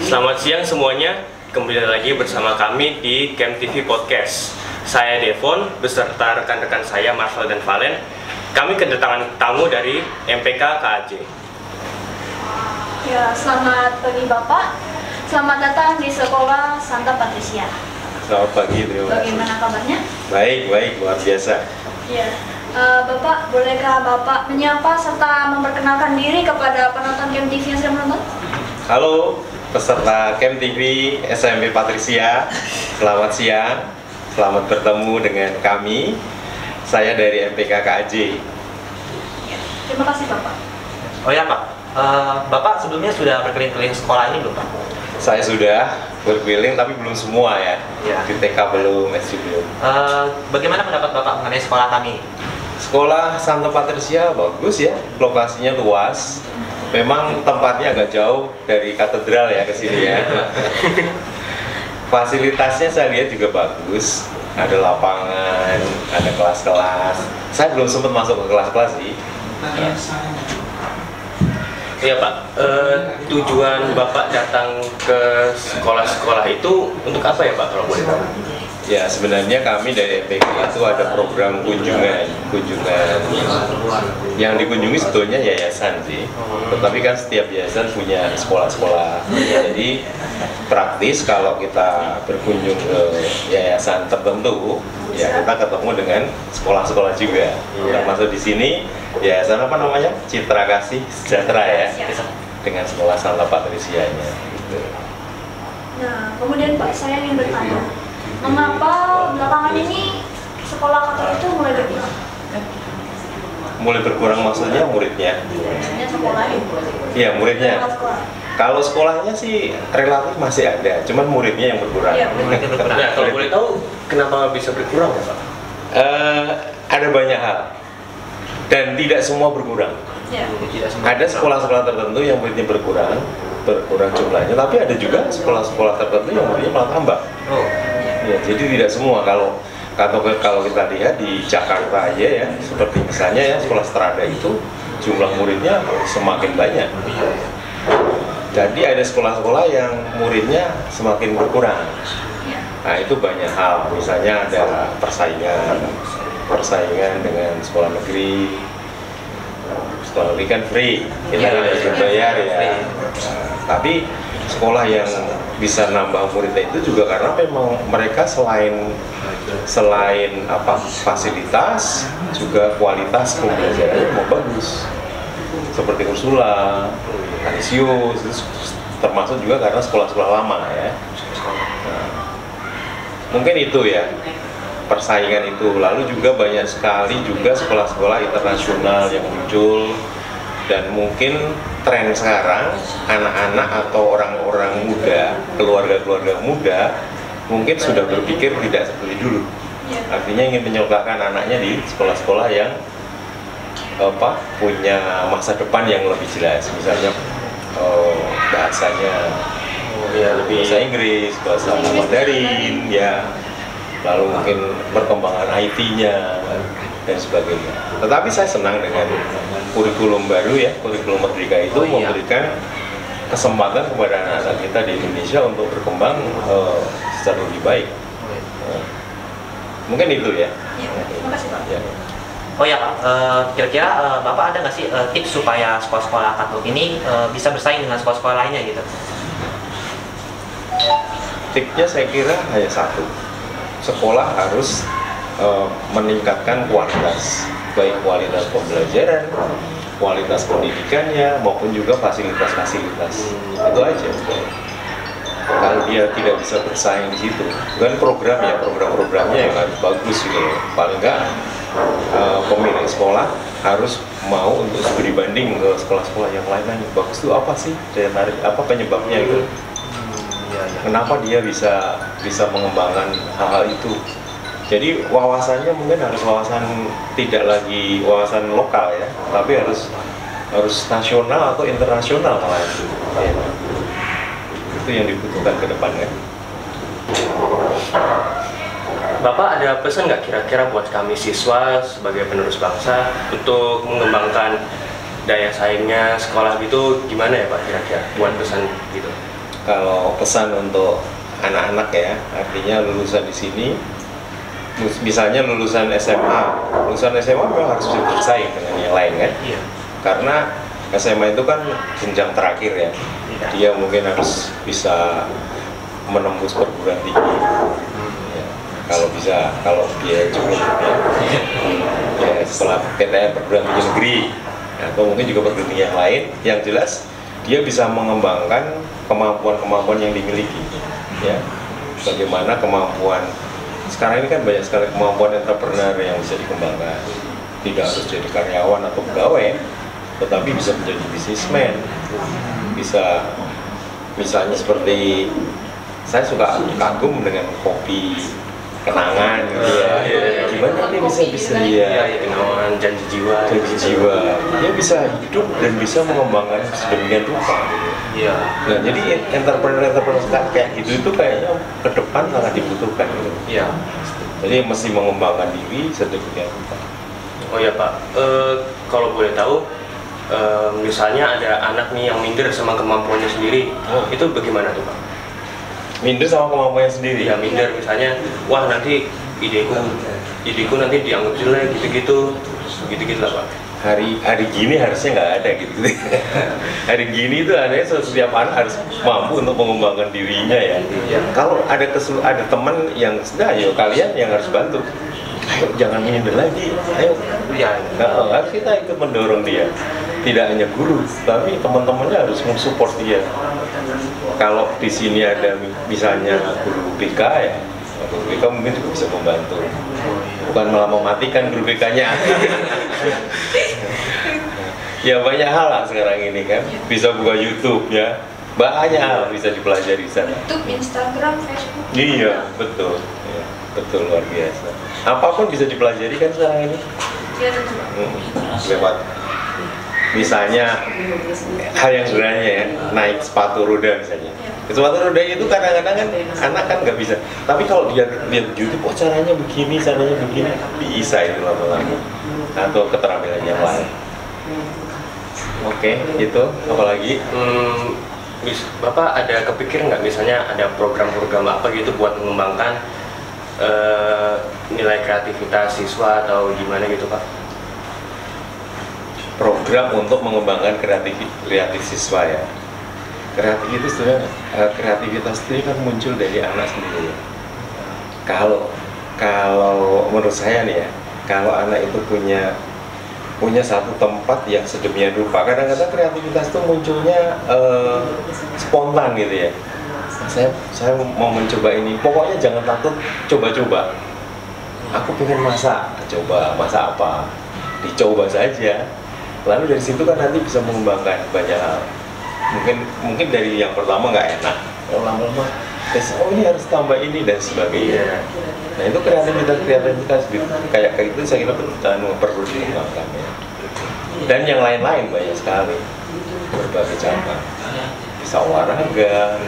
Selamat siang semuanya, kembali lagi bersama kami di Camp TV Podcast. Saya Devon beserta rekan-rekan saya Marvel dan Valen. Kami kedatangan tamu dari MPK KAJ. Ya, selamat pagi Bapak. Selamat datang di Sekolah Santa Patricia. Selamat pagi, terima kasih. Bagaimana kabarnya? Baik, luar biasa. Ya, Bapak, bolehkah Bapak menyapa serta memperkenalkan diri kepada penonton Camp TV yang sedang menonton? Halo, peserta Camp TV SMP Patricia. Selamat siang, selamat bertemu dengan kami. Saya dari MPK KAJ. Ya, terima kasih Bapak. Oh ya Pak, Bapak sebelumnya sudah berkeliling-keliling sekolah ini belum Pak? Saya sudah berkeliling tapi belum semua ya. Ya. Di TK belum, SD belum. Bagaimana pendapat Bapak mengenai sekolah kami? Sekolah Santa Patricia bagus ya, lokasinya luas. Memang tempatnya agak jauh dari katedral ya ke sini ya. Fasilitasnya saya lihat juga bagus. Ada lapangan, ada kelas-kelas. Saya belum sempat masuk ke kelas-kelas sih. Iya Pak, tujuan Bapak datang ke sekolah-sekolah itu untuk apa ya Pak kalau boleh tahu? Ya sebenarnya kami dari MPK itu ada program kunjungan yang dikunjungi sebetulnya yayasan sih, tetapi kan setiap yayasan punya sekolah-sekolah. Jadi praktis kalau kita berkunjung ke yayasan tertentu, ya kita ketemu dengan sekolah-sekolah juga. Termasuk di sini yayasan apa namanya? Citra Kasih Sejahtera ya, dengan sekolah Santa Patricia-nya. Gitu. Nah, kemudian Pak, saya ingin bertanya, mengapa belakangan ini sekolah Katolik itu mulai berkurang? Mulai berkurang maksudnya muridnya? Maksudnya sekolahnya? Iya, muridnya. Sekolah. Kalau sekolahnya sih relatif masih ada, cuman muridnya yang berkurang. Iya, muridnya berkurang. Nah, kalau boleh tahu kenapa bisa berkurang ya Pak? Ada banyak hal dan tidak semua berkurang. Ya. Ada sekolah-sekolah tertentu yang muridnya berkurang jumlahnya, tapi ada juga sekolah-sekolah tertentu yang muridnya malah tambah. Oh. Ya, jadi tidak semua. Kalau kita lihat di Jakarta aja ya, seperti misalnya ya sekolah Strada itu jumlah muridnya semakin banyak. Jadi ada sekolah-sekolah yang muridnya semakin berkurang. Nah itu banyak hal, misalnya ada persaingan dengan sekolah negeri. Sekolah negeri kan free, kita harus berbayar ya. Tapi sekolah yang bisa nambah muridnya itu juga karena memang mereka selain fasilitas, juga kualitas pembelajarannya mau bagus. Seperti Ursula, Canisius, termasuk juga karena sekolah-sekolah lama ya. Nah, mungkin itu ya persaingan itu. Lalu juga banyak sekali juga sekolah-sekolah internasional yang muncul, dan mungkin tren sekarang anak-anak atau orang-orang muda, keluarga-keluarga muda mungkin sudah berpikir tidak seperti dulu. Artinya ingin menyekolahkan anaknya di sekolah-sekolah yang punya masa depan yang lebih jelas, misalnya bahasanya lebih bahasa Inggris, bahasa Mandarin ya, lalu mungkin perkembangan IT-nya dan sebagainya. Tetapi saya senang dengan kurikulum baru ya, kurikulum Merdeka itu memberikan kesempatan kepada anak-anak kita di Indonesia untuk berkembang secara lebih baik. Mungkin itu ya. Terima kasih Pak. Ya. Oh ya Pak, kira-kira Bapak ada nggak sih tips supaya sekolah-sekolah Katolik ini bisa bersaing dengan sekolah-sekolah lainnya gitu? Tipsnya saya kira hanya satu, sekolah harus meningkatkan kualitas, baik kualitas pembelajaran, kualitas pendidikannya, maupun juga fasilitas-fasilitas. Itu aja. Kalau dia tidak bisa bersaing di situ, bukan program-programnya yang harus bagus gitu. Paling enggak pemilik sekolah harus mau untuk studi banding ke sekolah-sekolah yang lain yang bagus itu apa sih, daya tarik apa penyebabnya gitu. Kenapa dia bisa mengembangkan hal-hal itu. Jadi wawasannya mungkin harus wawasan tidak lagi wawasan lokal ya, tapi harus nasional atau internasional malah itu. Ya. Itu yang dibutuhkan ke depannya. Bapak ada pesan nggak kira-kira buat kami siswa sebagai penerus bangsa untuk mengembangkan daya saingnya sekolah gitu, gimana ya Pak kira-kira buat pesan gitu? kalau pesan untuk anak-anak ya, artinya lulusan di sini, misalnya lulusan SMA memang harus bisa bersaing dengan yang lain kan, Iya. karena SMA itu kan jenjang terakhir ya, dia mungkin harus bisa menembus perguruan tinggi. Ya, kalau dia cukup ya setelah PTN perguruan tinggi negeri atau mungkin juga perguruan tinggi yang lain, yang jelas dia bisa mengembangkan kemampuan-kemampuan yang dimiliki. Ya, bagaimana kemampuan sekarang ini kan banyak sekali kemampuan entrepreneur yang bisa dikembangkan. Tidak harus jadi karyawan atau pegawai, tetapi bisa menjadi bisnismen. Bisa misalnya seperti saya suka kagum dengan kopi kenangan gitu ya. Gimana dia bisa Iya, ya kenangan janji jiwa. dia bisa hidup dan bisa mengembangkan sedemikian rupa gitu. Iya. Nah, jadi entrepreneur kayak gitu itu kayaknya ke depan sangat dibutuhkan gitu. Iya. Jadi mesti mengembangkan diri sedemikian rupa. Oh ya Pak, kalau boleh tahu, misalnya ada anak nih yang minder sama kemampuannya sendiri, itu bagaimana tuh Pak? Minder sama kemampuannya sendiri. Ya minder misalnya, wah nanti ideku nanti dianggap jelek gitu lah Pak. Hari gini harusnya nggak ada gitu. Hari gini itu adanya setiap anak harus mampu untuk mengembangkan dirinya ya. Kalau ada teman yang sudah, ayo kalian yang harus bantu. Ayo jangan minder lagi. Ayo. Ya. Nah, harus kita ikut mendorong dia. Tidak hanya guru, tapi teman-temannya harus mensupport dia. Kalau di sini ada misalnya guru BK ya, guru BK mungkin juga bisa membantu. Bukan malah mematikan guru BK-nya. Ya banyak hal lah sekarang ini kan, bisa buka YouTube ya, banyak hal bisa dipelajari di sana. YouTube, Instagram, Facebook. Iya betul, ya, betul luar biasa. Apapun bisa dipelajari kan sekarang ini. Iya tentu. Lewat misalnya hal yang sederhana ya, naik sepatu roda misalnya. Sepatu roda itu kadang-kadang kan anak kan nggak bisa, tapi kalau dia lihat YouTube, oh caranya begini bisa itu lama-lama. Atau keterampilan yang lain. Oke, itu apalagi? Bapak ada kepikir nggak misalnya ada program-program apa gitu buat mengembangkan nilai kreativitas siswa atau gimana gitu Pak? Program untuk mengembangkan kreatif siswa ya. Kreatif itu sebenarnya kreativitas itu kan muncul dari anak sendiri ya. Kalau menurut saya nih ya, kalau anak itu punya satu tempat yang sedemikian rupa, kadang-kadang kreativitas itu munculnya spontan gitu ya. Saya mau mencoba ini, pokoknya jangan takut coba-coba. Aku pengen masak, coba masak apa, dicoba saja. Lalu dari situ kan nanti bisa mengembangkan banyak hal. Mungkin dari yang pertama nggak enak, lama-lama oh ini harus tambah ini dan sebagainya. Nah itu kreativitas kayak itu saya kira perlu dikembangkan ya. Dan yang lain-lain banyak sekali, berbagai cabang, bisa olahraga,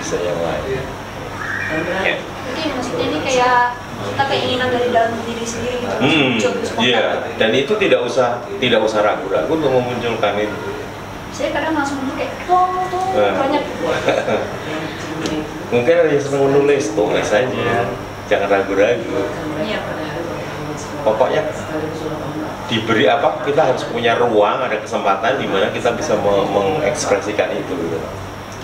bisa yang lain. Ya. Jadi maksudnya ini kayak kita keinginan dari dalam diri sendiri gitu. Muncul spontan. Iya. Dan itu tidak usah ragu-ragu untuk memunculkan itu. Saya kadang langsung kayak banyak. Mungkin ada yang senang tulis saja, jangan ragu-ragu. Iya. Pokoknya diberi apa, kita harus punya ruang, ada kesempatan di mana kita bisa mengekspresikan itu gitu.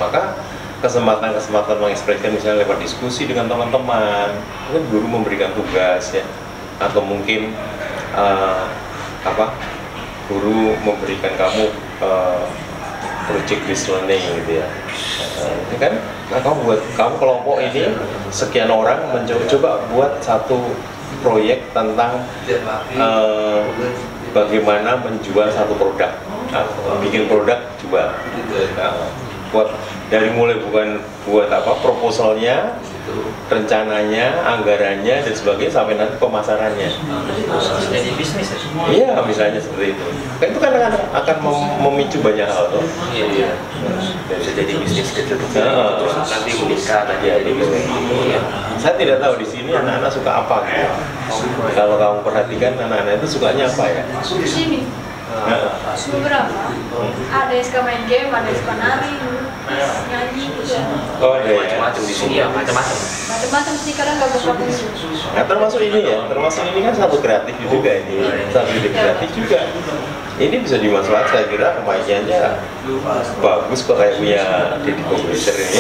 Maka kesempatan mengekspresikan misalnya lewat diskusi dengan teman-teman, mungkin guru memberikan tugas ya, atau mungkin guru memberikan kamu project based learning gitu ya. Ini kan kamu kelompok ini sekian orang mencoba buat satu proyek tentang bagaimana menjual satu produk, bikin produk jual. Buat dari mulai buat proposalnya, rencananya, anggarannya dan sebagainya sampai nanti pemasarannya. Jadi bisnis ya? Iya, misalnya seperti itu. Kan itu kan akan memicu banyak hal tuh. Iya. Bisa jadi bisnis kecil terus nanti meningkat aja jadi bisnis. Iya. Saya tidak tahu di sini anak-anak suka apa gitu. Kalau kamu perhatikan anak-anak itu sukanya apa ya? Sini. Beberapa. Ada yang suka main game, ada yang suka nari, nyanyi gitu. Oh, ada ya. Macam-macam di sini. Iya, macam-macam. Macam-macam sih, kadang gabung-gabung. Nah, termasuk ini ya, termasuk ini kan satu kreatif juga ini, satu ide kreatif juga. Ini bisa dimanfaatkan, saya kira kemajuannya bagus kok kayak punya Deddy Komposer ini.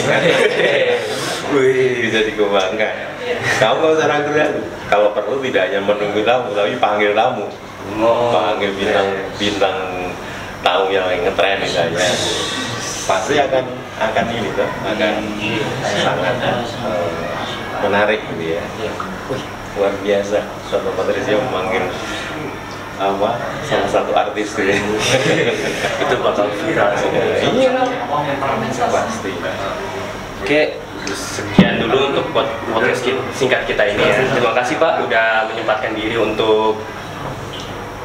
Wih, bisa dikembangkan. Kamu nggak usah ragu-ragu. Kalau perlu tidak hanya menunggu tamu, tapi panggil tamu. Panggil bintang tamu yang ngetren misalnya. Pasti akan ini tuh, akan sangat menarik gitu ya. Wih, luar biasa. Soto Patricia memanggil salah satu artis tuh ya. Itu bakal viral sih. Iya, pasti. Oke, sekian dulu untuk podcast singkat kita ini ya. Terima kasih Pak udah menyempatkan diri untuk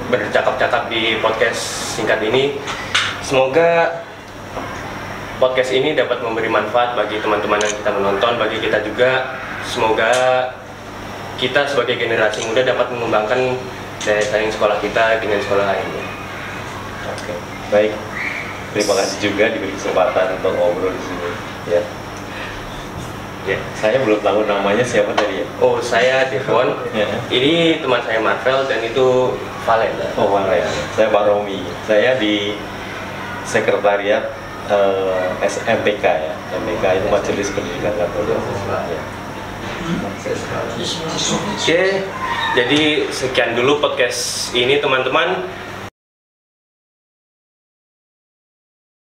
bercakap-cakap di podcast singkat ini. Semoga podcast ini dapat memberi manfaat bagi teman-teman yang kita menonton, bagi kita juga. Semoga kita sebagai generasi muda dapat mengembangkan daya saing sekolah kita dengan sekolah lainnya. Oke, baik. Terima kasih juga diberi kesempatan untuk ngobrol di sini. Ya. Ya, saya belum tahu namanya siapa tadi ya. Oh, saya Devon. Ya. Ini teman saya Marvel dan itu Valen. Oh, mana ya? Saya Pak Romi. Saya di sekretariat SMPK ya. MPK itu Majelis Pendidikan Katolik. Ya. Oke, jadi sekian dulu podcast ini teman-teman.